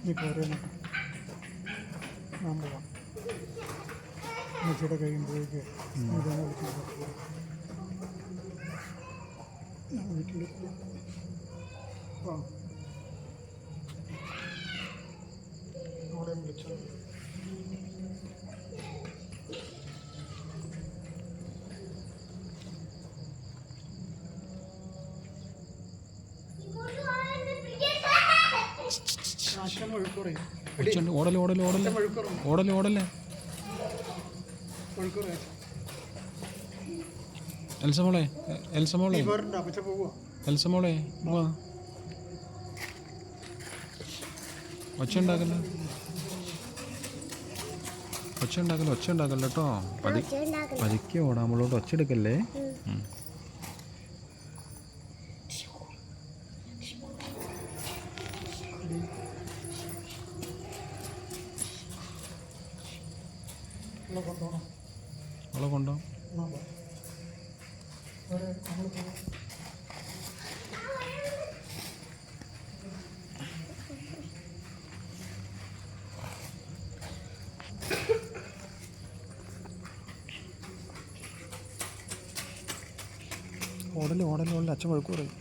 നീ പോരെ ഞാൻ പോവാം. ഉമ്മച്ചിയുടെ കഴിയുമ്പോഴേക്ക് ഇതാണ് വിളിക്കുന്നത്. ഞാൻ വീട്ടിലേക്ക് ആ അവിടെ വിളിച്ചാൽ ഓടല്ലേ ഓടല്ലേ ഓടല്ലേ ഓടല്ലേ ഓടല്ലേ എൽസമോളെ എൽസമോളെ എൽസമോളെ പോവാ. ഒച്ച ഉണ്ടാക്കല്ലോ ഒച്ച ഉണ്ടാക്കല്ലോ ഒച്ച ഉണ്ടാക്കല്ലോ കേട്ടോ. പതുക്കെ ഓടാൻ നമ്മളോട്ട് ഒച്ച എടുക്കല്ലേ. അവളെ കൊണ്ടോ ഓടല്ലേ ഓടല്ലേ ഓടല്ലേ അച്ഛൻ വഴുക്ക് പറയും.